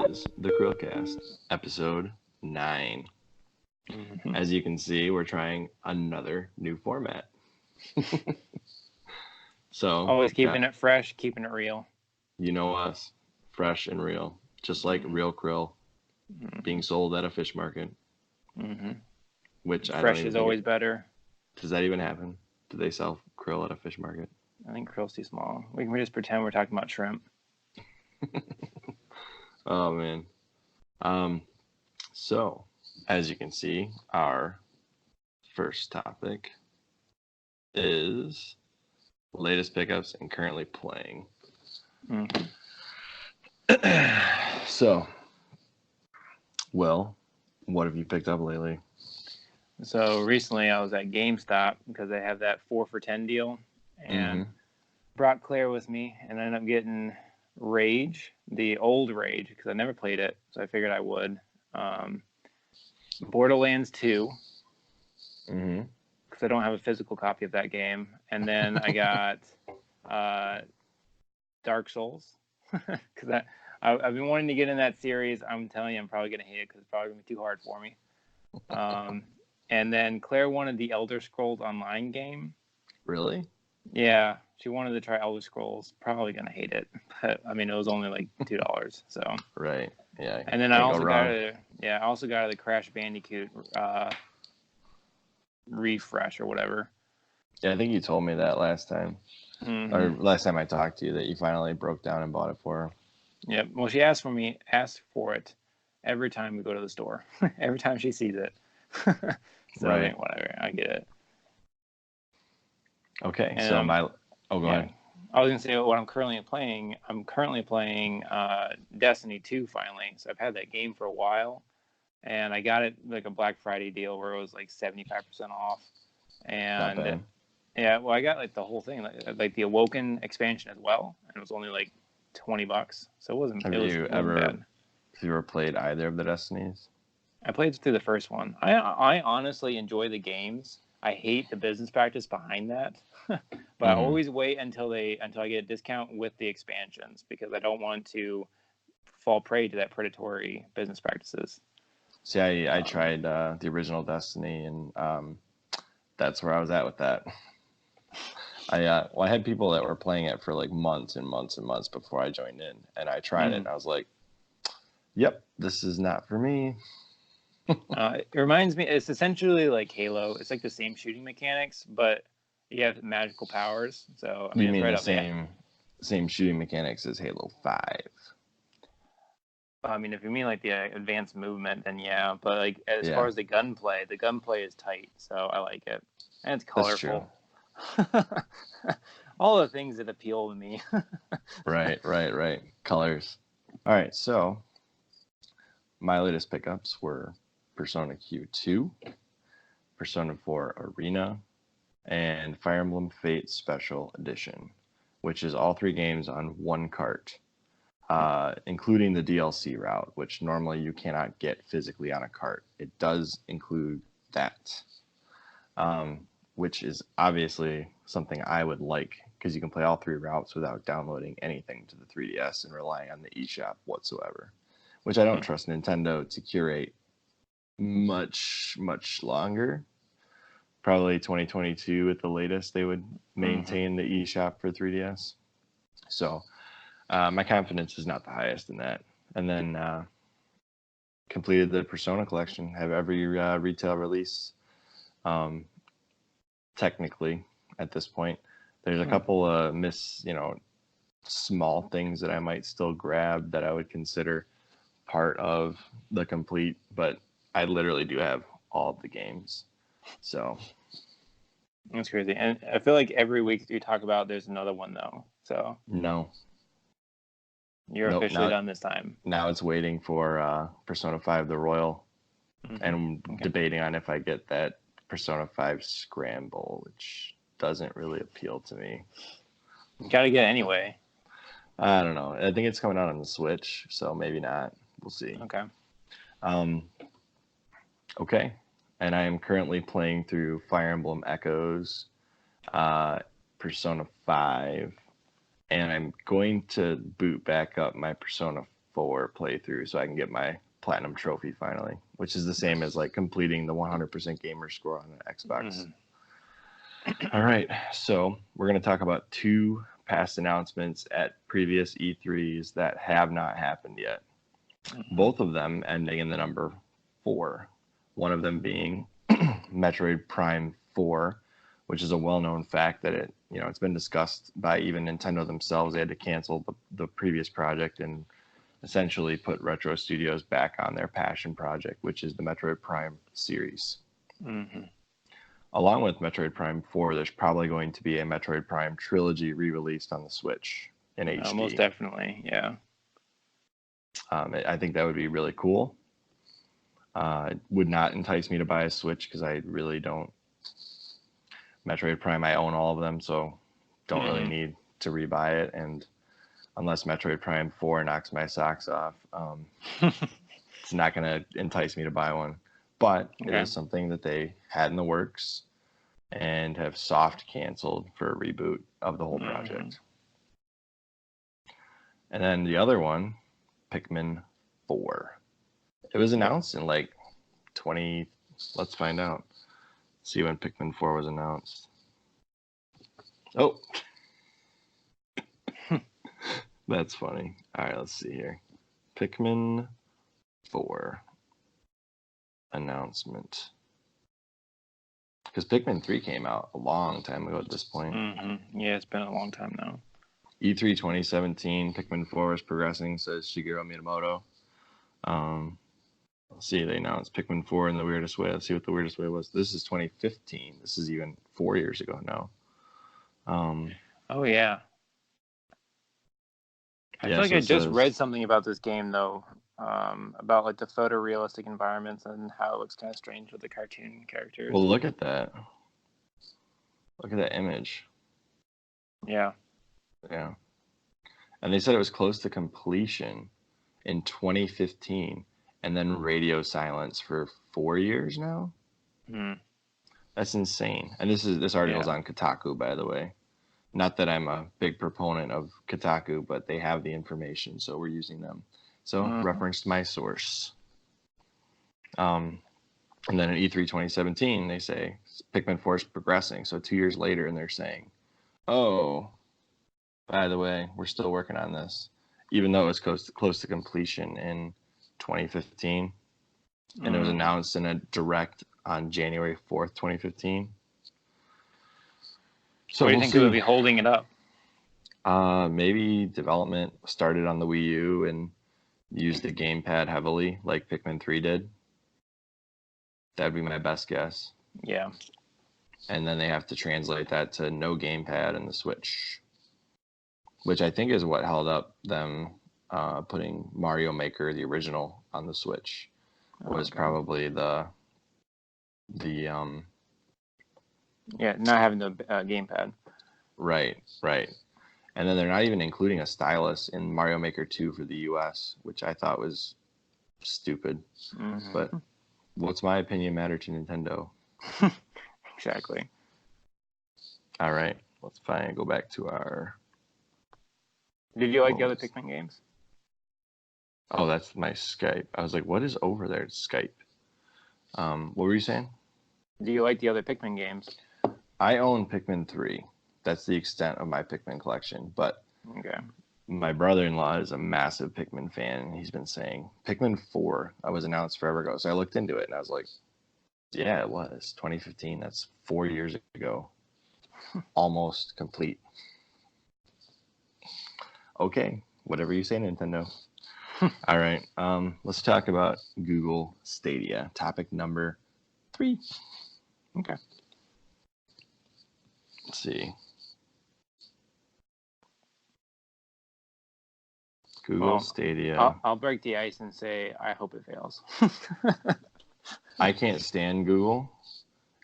is the CHRILLCAST, episode 9. As you can see, we're trying another new format. So always keeping it fresh, keeping it real. You know us, fresh and real, just like real krill being sold at a fish market. Which I fresh don't even is always better. Does that even happen? Do they sell krill at a fish market? I think krill's too small. We can just pretend we're talking about shrimp. Oh man. So as you can see, our first topic is latest pickups and currently playing. So, well, what have you picked up lately? So recently I was at GameStop because they have that 4 for $10 deal, and brought Claire with me, and I ended up getting Rage, the old Rage, because I never played it, so I figured I would. Borderlands 2, because I don't have a physical copy of that game, and then I got Dark Souls, because I've been wanting to get in that series. I'm telling you, I'm probably going to hate it because it's probably going to be too hard for me. And then Claire wanted the Elder Scrolls Online game. Really? Yeah, she wanted to try Elder Scrolls. Probably going to hate it. But, I mean, it was only like $2, so. Right, yeah. And then I also got the Crash Bandicoot refresh or whatever. Yeah, I think you told me that last time. Or last time I talked to you, that you finally broke down and bought it for her. Yep. Well, she asked for it every time we go to the store. Every time she sees it. So right. I mean, whatever. I get it. Okay. And, so go ahead. I was gonna say what I'm currently playing. I'm currently playing Destiny 2 finally. So I've had that game for a while, and I got it like a Black Friday deal where it was like 75% off. And not bad. Yeah, well, I got like the whole thing, like the Awoken expansion as well, and it was only like $20, so it wasn't. Have you ever played either of the Destinies? I played through the first one. I honestly enjoy the games. I hate the business practice behind that, but I always wait until I get a discount with the expansions because I don't want to fall prey to that predatory business practices. See, I tried the original Destiny, and that's where I was at with that. I had people that were playing it for like months and months and months before I joined in, and I tried it, and I was like, "Yep, this is not for me." It reminds me, it's essentially like Halo. It's like the same shooting mechanics, but you have magical powers. So I mean, you mean it's right the same shooting mechanics as Halo 5? I mean, if you mean like the advanced movement, then yeah. But like as far as the gunplay is tight, so I like it, and it's colorful. All the things that appeal to me. Right. Colors. All right, so my latest pickups were Persona Q2, Persona 4 Arena, and Fire Emblem Fate Special Edition, which is all 3 games on one cart, including the DLC route, which normally you cannot get physically on a cart. It does include that, which is obviously something I would like, because you can play all 3 routes without downloading anything to the 3DS and relying on the eShop whatsoever, which I don't trust Nintendo to curate much longer. Probably 2022 at the latest they would maintain the eShop for 3DS. So my confidence is not the highest in that. And then completed the Persona collection, have every retail release technically at this point. There's a couple of small things that I might still grab that I would consider part of the complete, but I literally do have all of the games. So that's crazy. And I feel like every week you talk about there's another one though. So no. You're officially done this time. Now it's waiting for Persona 5 the Royal, and debating on if I get that Persona 5 Scramble, which doesn't really appeal to me. You gotta get it anyway. I don't know. I think it's coming out on the Switch, so maybe not. We'll see. Okay. Okay. And I am currently playing through Fire Emblem Echoes, Persona 5, and I'm going to boot back up my Persona 4 playthrough so I can get my platinum trophy finally, which is the same as like completing the 100% gamer score on an Xbox. All right, so we're going to talk about 2 past announcements at previous E3s that have not happened yet. Both of them ending in the number 4. One of them being Metroid Prime 4, which is a well-known fact that it's been discussed by even Nintendo themselves. They had to cancel the previous project and essentially put Retro Studios back on their passion project, which is the Metroid Prime series. Along with Metroid Prime 4, there's probably going to be a Metroid Prime trilogy re-released on the Switch in HD. Most definitely, yeah. I think that would be really cool. It would not entice me to buy a Switch because I really don't. Metroid Prime, I own all of them, so don't really need to rebuy it. And unless Metroid Prime 4 knocks my socks off, it's not going to entice me to buy one. But it is something that they had in the works and have soft canceled for a reboot of the whole project. And then the other one, Pikmin 4. It was announced in like 20... Let's find out. See when Pikmin 4 was announced. Oh! That's funny. All right, let's see here. Pikmin 4 announcement. Because Pikmin 3 came out a long time ago at this point. Yeah, it's been a long time now. E3 2017, Pikmin 4 is progressing, says Shigeru Miyamoto. Let's see, they announced Pikmin 4 in the weirdest way. Let's see what the weirdest way was. This is 2015. This is even 4 years ago now. Oh, yeah. I feel like I just read something about this game, though, about like the photorealistic environments and how it looks kind of strange with the cartoon characters. Well, look at that. Look at that image. Yeah. Yeah. And they said it was close to completion in 2015 and then radio silence for 4 years now. That's insane. And this article's on Kotaku, by the way. Not that I'm a big proponent of Kotaku, but they have the information, so we're using them. So referenced my source. And then in E3 2017, they say Pikmin 4 is progressing. So 2 years later, and they're saying, oh, by the way, we're still working on this, even though it was close to completion in 2015. And it was announced in a direct on January 4th, 2015. So what do you think would be holding it up? Maybe development started on the Wii U and used the gamepad heavily, like Pikmin 3 did. That'd be my best guess. Yeah. And then they have to translate that to no gamepad in the Switch, which I think is what held up them putting Mario Maker, the original, on the Switch. Was probably the not having the gamepad. Right. And then they're not even including a stylus in Mario Maker 2 for the US, which I thought was stupid. But what's my opinion matter to Nintendo? Exactly. All right, let's go back to our... Did you like the other Pikmin games? Oh, that's my Skype. I was like, what is over there? It's Skype. What were you saying? Do you like the other Pikmin games? I own Pikmin 3. That's the extent of my Pikmin collection. But my brother-in-law is a massive Pikmin fan, and he's been saying Pikmin 4 was announced forever ago. So I looked into it, and I was like, yeah, it was. 2015. That's 4 years ago. Almost complete. Okay, whatever you say, Nintendo. All right, let's talk about Google Stadia. Topic number 3. Okay. Let's see. Google Stadia. I'll break the ice and say I hope it fails. I can't stand Google.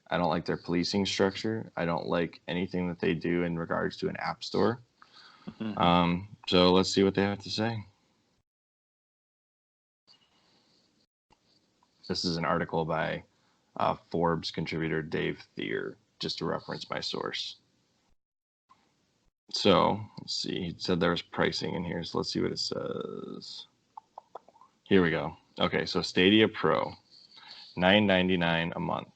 I don't like their policing structure. I don't like anything that they do in regards to an app store. So let's see what they have to say. This is an article by Forbes contributor Dave Thier, just to reference my source. So let's see. He said there was pricing in here, so let's see what it says. Here we go. Okay, so Stadia Pro, $9.99 a month.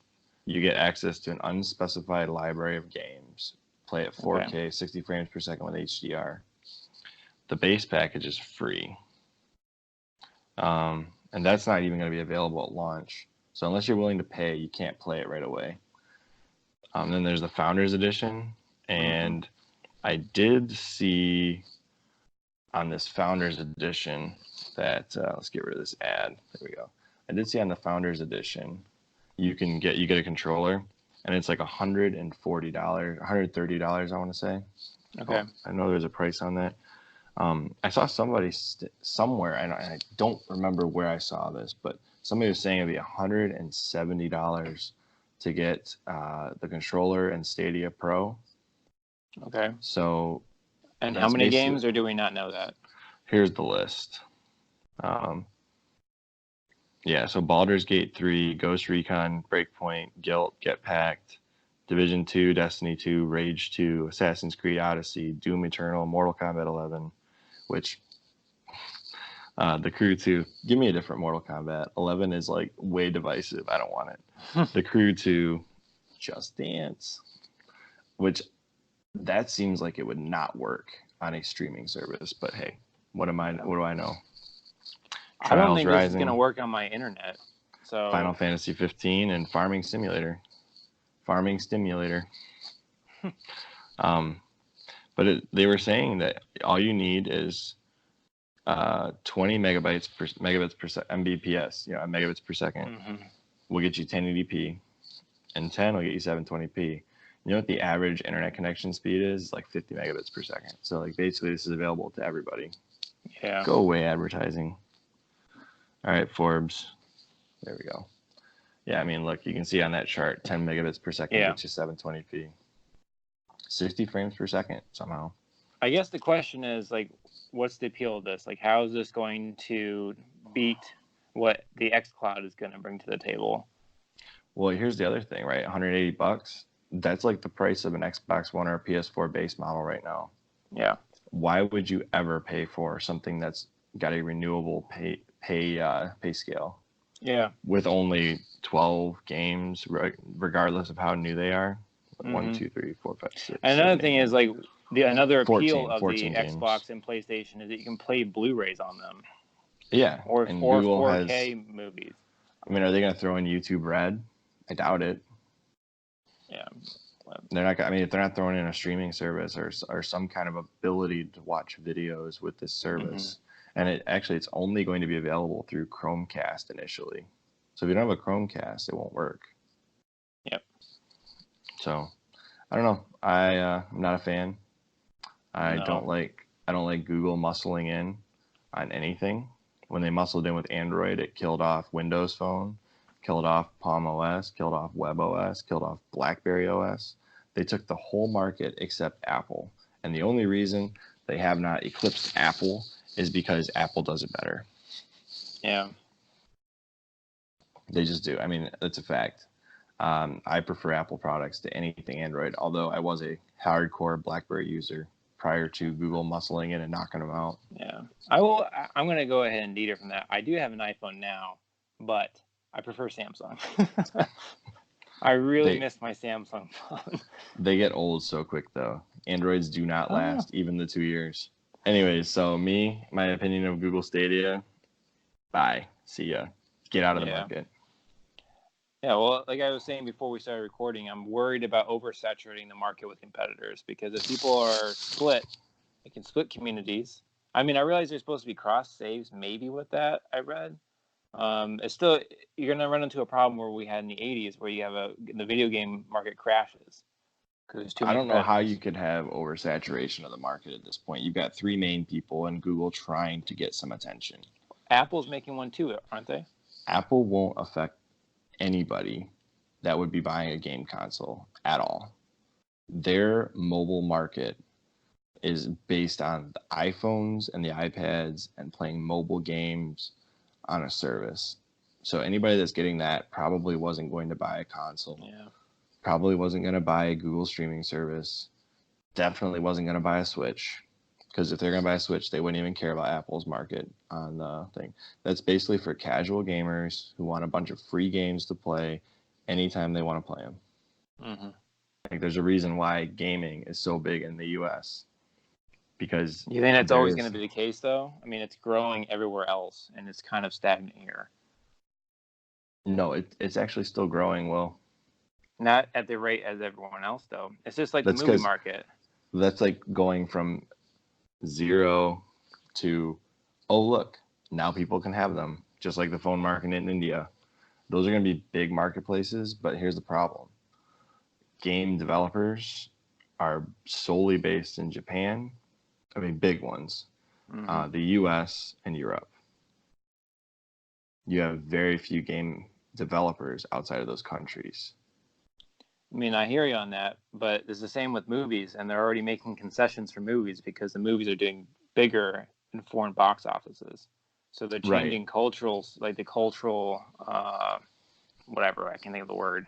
You get access to an unspecified library of games. Play at 4K, 60 frames per second with HDR. The base package is free. And that's not even going to be available at launch. So unless you're willing to pay, you can't play it right away. Then there's the Founders Edition. And I did see on this Founders Edition that, let's get rid of this ad. There we go. I did see on the Founders Edition, you get a controller, and it's like $140, $130, I want to say. Okay. I know there's a price on that. I saw somebody somewhere, and I don't remember where I saw this, but somebody was saying it'd be $170 to get the controller and Stadia Pro. Okay. So, and how many games, or do we not know that? Here's the list. Yeah, so Baldur's Gate 3, Ghost Recon, Breakpoint, Guilt, Get Packed, Division 2, Destiny 2, Rage 2, Assassin's Creed Odyssey, Doom Eternal, Mortal Kombat 11, which The Crew 2, give me a different Mortal Kombat. 11 is like way divisive. I don't want it. The Crew 2, Just Dance, which that seems like it would not work on a streaming service, but hey, what do I know? I don't think this is going to work on my internet. So Final Fantasy 15 and Farming Simulator. They were saying that all you need is 20 megabits per Mbps, megabits per second. Will get you 1080p, and 10 will get you 720p. You know what the average internet connection speed is? Like 50 megabits per second. So like basically this is available to everybody. Yeah. Go away, advertising. All right, Forbes. There we go. Yeah, I mean, look, you can see on that chart, 10 megabits per second gets you 720p. 60 frames per second somehow. I guess the question is, like, what's the appeal of this? Like, how is this going to beat what the xCloud is going to bring to the table? Well, here's the other thing, right? $180. That's like the price of an Xbox One or a PS4 base model right now. Yeah. Why would you ever pay for something that's got a renewable pay scale? Yeah. With only 12 games, regardless of how new they are. 1, 2, 3, 4, 5, 6. And another thing is, like, another appeal of the games. Xbox and PlayStation is that you can play Blu-rays on them. Yeah. Or 4K movies. I mean, are they going to throw in YouTube Red? I doubt it. Yeah. They're not. I mean, if they're not throwing in a streaming service or some kind of ability to watch videos with this service, and it's only going to be available through Chromecast initially. So if you don't have a Chromecast, it won't work. Yep. So I don't know. I'm not a fan. I don't like Google muscling in on anything. When they muscled in with Android, it killed off Windows Phone, killed off Palm OS, killed off Web OS, killed off BlackBerry OS. They took the whole market except Apple. And the only reason they have not eclipsed Apple is because Apple does it better. Yeah. They just do. I mean, that's a fact. I prefer Apple products to anything Android, although I was a hardcore BlackBerry user prior to Google muscling in and knocking them out. Yeah. I'm going to go ahead and deter from that. I do have an iPhone now, but I prefer Samsung. I really miss my Samsung phone. They get old so quick, though. Androids do not last even the 2 years. Anyways, so my opinion of Google Stadia, bye. See ya. Get out of the market. Yeah, well, like I was saying before we started recording, I'm worried about oversaturating the market with competitors, because if people are split, it can split communities. I mean, I realize there's supposed to be cross saves maybe with that, I read. It's still, you're going to run into a problem where we had in the 80s where you have the video game market crashes. I don't know how you could have oversaturation of the market at this point. You've got 3 main people and Google trying to get some attention. Apple's making one too, aren't they? Apple won't affect anybody that would be buying a game console at all. Their mobile market is based on the iPhones and the iPads and playing mobile games on a service. So anybody that's getting that probably wasn't going to buy a console. Yeah. Probably wasn't going to buy a Google streaming service. Definitely wasn't going to buy a Switch. Because if they're going to buy a Switch, they wouldn't even care about Apple's market on the thing. That's basically for casual gamers who want a bunch of free games to play anytime they want to play them. Mm-hmm. Like, there's a reason why gaming is so big in the U.S. Because you think that's always going to be the case, though? I mean, it's growing everywhere else, and it's kind of stagnant here. No, it's actually still growing, Will. Not at the rate as everyone else, though. It's just like the movie market. That's like going from 0 to, oh, look, now people can have them, just like the phone market in India. Those are going to be big marketplaces, but here's the problem. Game developers are solely based in Japan. I mean, big ones. Mm-hmm. The US and Europe. You have very few game developers outside of those countries. I mean, I hear you on that, but it's the same with movies, and they're already making concessions for movies because the movies are doing bigger in foreign box offices. So they're changing cultural, whatever, I can think of the word,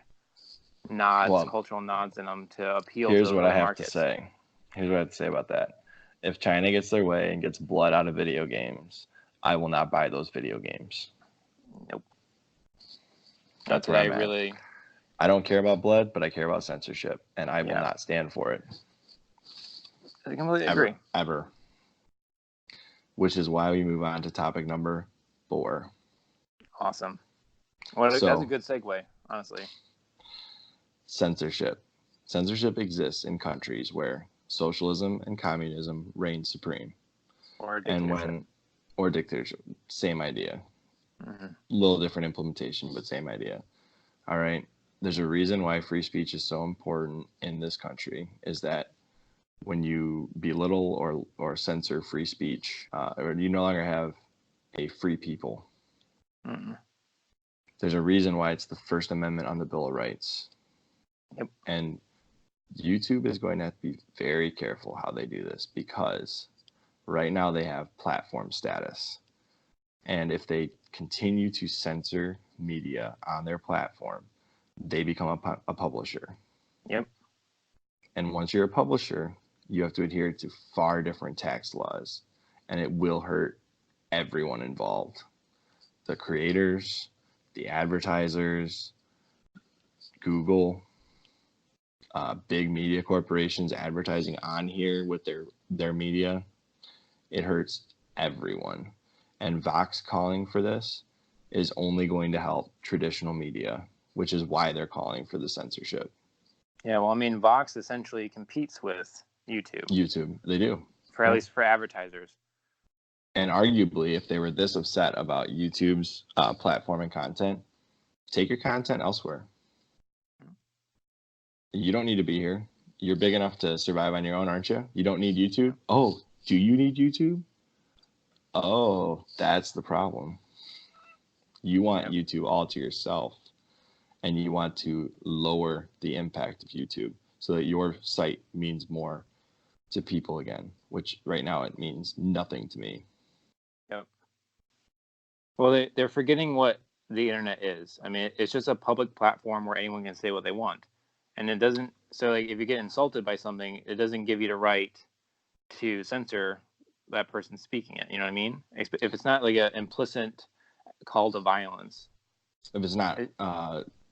cultural nods in them to appeal to the markets. Here's what I have to say about that. If China gets their way and gets blood out of video games, I will not buy those video games. Nope. That's what I don't care about blood, but I care about censorship, and I will not stand for it. I completely agree. Ever. Which is why we move on to topic number 4. Awesome. Well, that's a good segue, honestly. Censorship. Censorship exists in countries where socialism and communism reign supreme. Or dictatorship. Or dictatorship. Same idea. Mm-hmm. Little different implementation, but same idea. All right. There's a reason why free speech is so important in this country, is that when you belittle or censor free speech, or you no longer have a free people. Mm-hmm. There's a reason why it's the First Amendment on the Bill of Rights. Yep. And YouTube is going to have to be very careful how they do this, because right now they have platform status. And if they continue to censor media on their platform, they become a publisher. Yep. And once you're a publisher, you have to adhere to far different tax laws, and it will hurt everyone involved. The creators, the advertisers, Google, big media corporations advertising on here with their media. It hurts everyone. And Vox calling for this is only going to help traditional media, which is why they're calling for the censorship. Yeah, well, I mean, Vox essentially competes with YouTube. They do. At least for advertisers. And arguably, if they were this upset about YouTube's platform and content, take your content elsewhere. You don't need to be here. You're big enough to survive on your own, aren't you? You don't need YouTube? Oh, do you need YouTube? Oh, that's the problem. You want YouTube all to yourself, and you want to lower the impact of YouTube so that your site means more to people again, which right now it means nothing to me. Yep. Well, they're forgetting what the internet is. I mean, it's just a public platform where anyone can say what they want. And it doesn't, so like if you get insulted by something, it doesn't give you the right to censor that person speaking it. You know what I mean? If it's not like an implicit call to violence. If it's not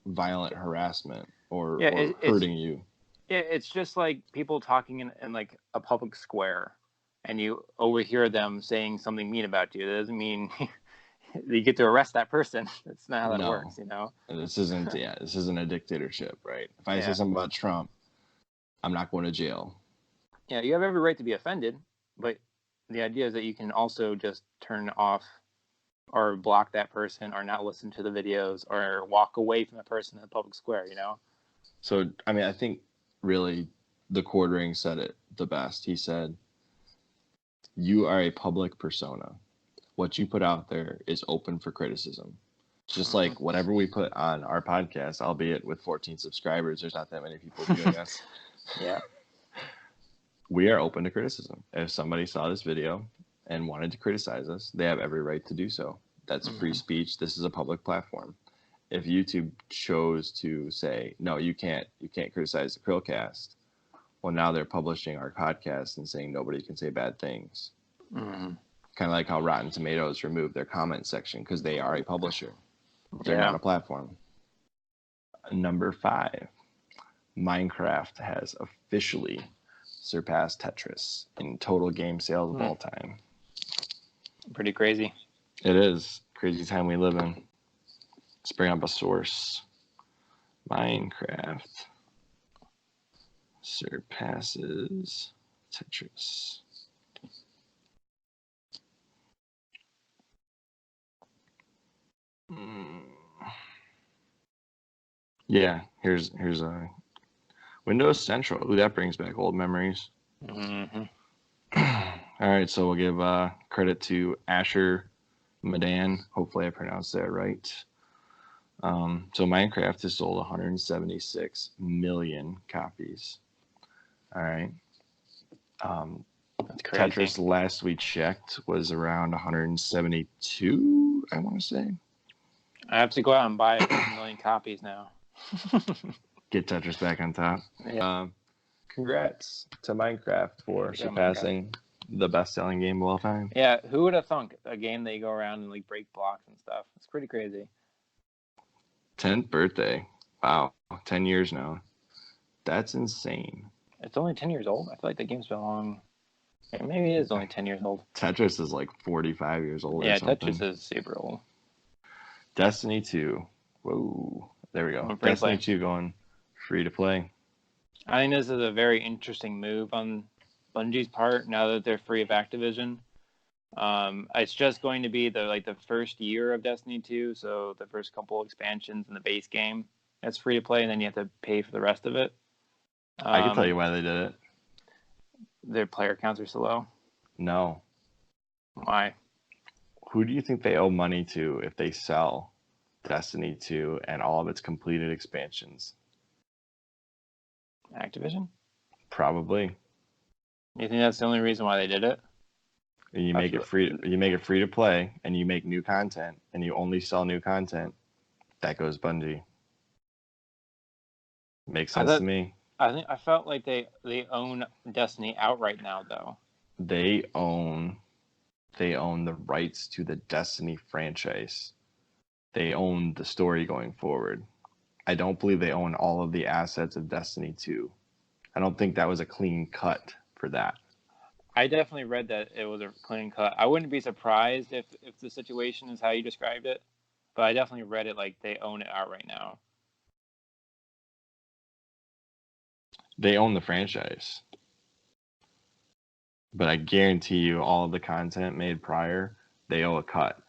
violent harassment or hurting you. Yeah, it's just like people talking in like a public square, and you overhear them saying something mean about you. That doesn't mean you get to arrest that person. That's not how that works, you know? This isn't a dictatorship, right? If I say something about Trump, I'm not going to jail. Yeah, you have every right to be offended, but the idea is that you can also just turn off or block that person or not listen to the videos or walk away from the person in the public square, you know? So, I mean, I think really the Quartering said it the best. He said, you are a public persona. What you put out there is open for criticism. Just like whatever we put on our podcast, albeit with 14 subscribers, there's not that many people viewing us. Yeah. We are open to criticism. If somebody saw this video and wanted to criticize us, they have every right to do so. That's free speech. This is a public platform. If YouTube chose to say, no, you can't criticize the CHRILLCAST, Well, now they're publishing our podcast and saying nobody can say bad things. Mm-hmm. Kind of like how Rotten Tomatoes removed their comment section because they are a publisher. They're not a platform. Number 5, Minecraft has officially surpassed Tetris in total game sales of all time. Pretty crazy. It is. Crazy time we live in. Let's bring up a source. Minecraft surpasses Tetris. Yeah, here's a Windows Central. Ooh, that brings back old memories. Mm-hmm. All right, so we'll give credit to Asher Madan. Hopefully I pronounced that right. So Minecraft has sold 176 million copies. All right. That's crazy. Tetris, last we checked, was around 172, I want to say. I have to go out and buy 1 million copies now. Get Tetris back on top. Yeah. Congrats to Minecraft for surpassing the best-selling game of all time. Yeah, who would have thunk a game that you go around and like break blocks and stuff? It's pretty crazy. 10th birthday. Wow, 10 years now. That's insane. It's only 10 years old. I feel like the game's been long. Maybe it is only 10 years old. Tetris is like 45 years old. Yeah, or something. Tetris is super old. Destiny 2. Whoa, there we go. Destiny 2 going free to play. I think this is a very interesting move on Bungie's part now that they're free of Activision. It's just going to be the first year of Destiny 2, so the first couple expansions in the base game. That's free to play, and then you have to pay for the rest of it. I can tell you why they did it. Their player counts are so low. No. Why? Who do you think they owe money to if they sell Destiny 2 and all of its completed expansions? Activision? Probably. You think that's the only reason why they did it? You make it free. You make it free to play, and you make new content, and you only sell new content. That goes Bungie. Makes sense to me. I felt like they own Destiny outright now, though. They own the rights to the Destiny franchise. They own the story going forward. I don't believe they own all of the assets of Destiny 2. I don't think that was a clean cut for that. I definitely read that it was a clean cut. I wouldn't be surprised if the situation is how you described it, but I definitely read it like they own it outright now. They own the franchise. But I guarantee you all of the content made prior, they owe a cut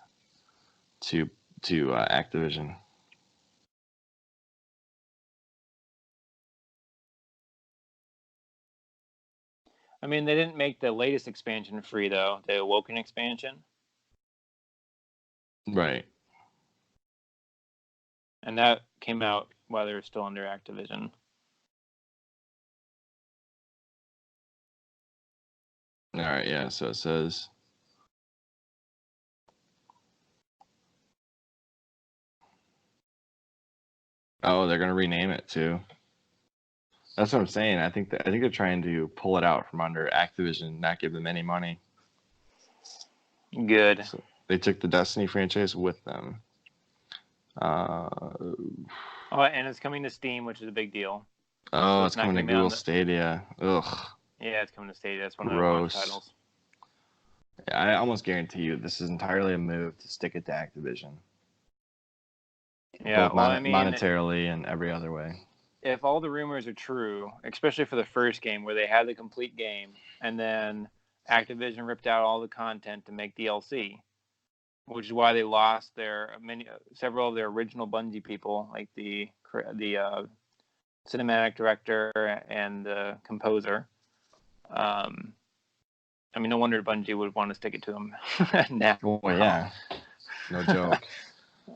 to Activision. I mean, they didn't make the latest expansion free, though. The Awoken expansion. Right. And that came out while they were still under Activision. All right, yeah, so it says... Oh, they're going to rename it, too. That's what I'm saying. I think they're trying to pull it out from under Activision, not give them any money. Good. So they took the Destiny franchise with them. Oh, and it's coming to Steam, which is a big deal. Oh, so it's coming to Google Stadia. Ugh. Yeah, it's coming to Stadia. That's one of the launch titles. Yeah, I almost guarantee you this is entirely a move to stick it to Activision. Yeah, both monetarily and every other way. If all the rumors are true, especially for the first game where they had the complete game and then Activision ripped out all the content to make DLC, which is why they lost several of their original Bungie people, like the cinematic director and the composer. I mean, no wonder Bungie would want to stick it to them now. Well, yeah, no joke.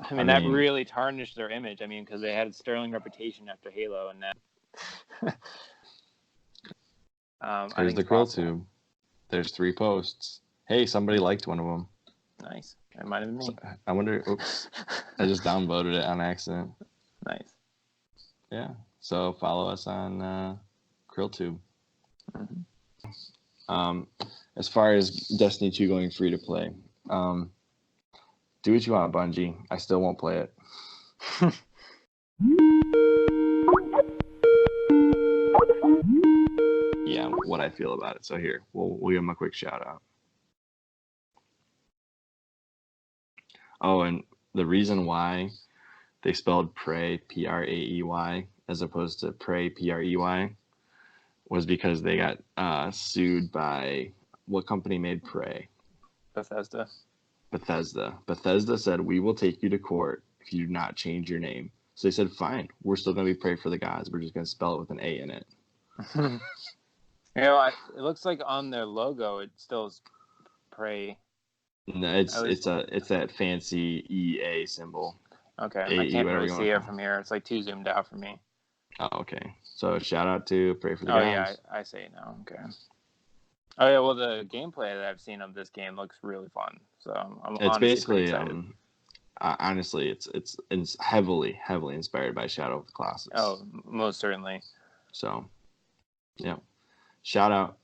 I mean, that really tarnished their image. I mean, because they had a sterling reputation after Halo, and that. There's the ChrillTube. There's 3 posts. Hey, somebody liked one of them. Nice. It might have been me. I wonder. Oops, I just downvoted it on accident. Nice. Yeah. So follow us on ChrillTube. As far as Destiny 2 going free to play, do what you want, Bungie. I still won't play it. Yeah, what I feel about it. So here, we'll give him a quick shout out. Oh, and the reason why they spelled Prey, Praey, as opposed to Prey, Prey, was because they got sued by what company made Prey? Bethesda. Bethesda said, we will take you to court if you do not change your name. So they said, fine, we're still going to be Prey for the Gods. We're just going to spell it with an A in it. You know, it looks like on their logo it still is Prey. No, it's that fancy EA symbol. Okay, AE, I can't really see it from here. It's like too zoomed out for me. Oh, okay. So shout out to Pray for the Gods. Gods. Yeah, I see it now. Okay. Oh yeah, well the gameplay that I've seen of this game looks really fun. So I'm it's basically honestly it's heavily inspired by Shadow of the Colossus. Oh, most certainly. So, yeah. Shout out.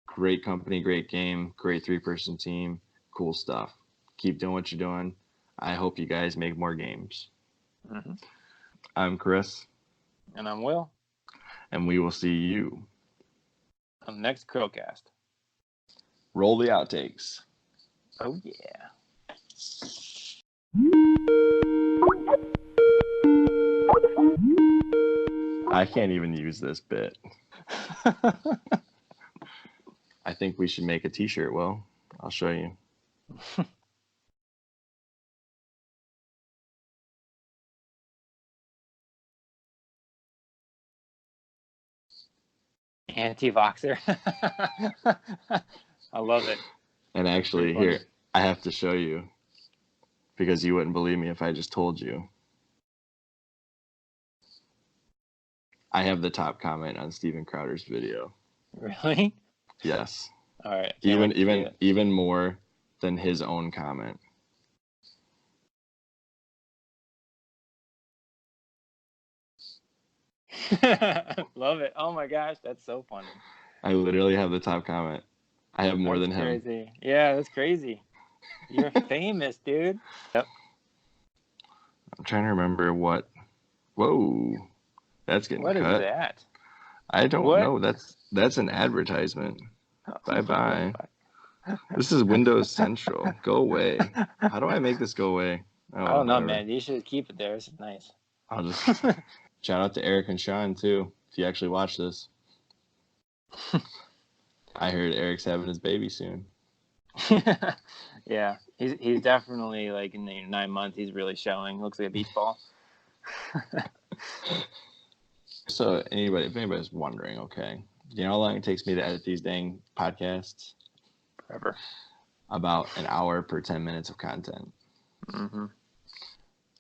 Great company, great game, great 3-person team, cool stuff. Keep doing what you're doing. I hope you guys make more games. Mm-hmm. I'm Chris. And I'm Will. And we will see you on the next CHRILLCAST. Roll the outtakes. Oh, yeah. I can't even use this bit. I think we should make a t-shirt, Will. I'll show you. Anti-voxer. I love it. And actually, here, I have to show you because you wouldn't believe me if I just told you. I have the top comment on Steven Crowder's video. Really? Yes. All right. Even more than his own comment. Love it. Oh my gosh, that's so funny. I literally have the top comment. I have more than him. Crazy. Yeah, that's crazy. You're famous, dude. Yep. I'm trying to remember what. Whoa, that's getting cut. What is that? I don't know. That's an advertisement. Bye. This is Windows Central. Go away. How do I make this go away? I don't know, man. You should keep it there. This is nice. I'll just shout out to Eric and Sean too. If you actually watch this, I heard Eric's having his baby soon. Yeah, he's definitely like in the 9 months. He's really showing. Looks like a beach ball. So if anybody's wondering, okay, you know how long it takes me to edit these dang podcasts? Forever. About an hour per 10 minutes of content. Mm-hmm.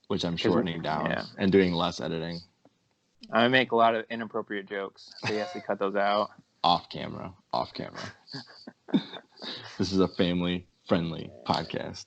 Which I'm shortening down and doing less editing. I make a lot of inappropriate jokes, so you have to cut those out. Off camera. This is a family-friendly podcast.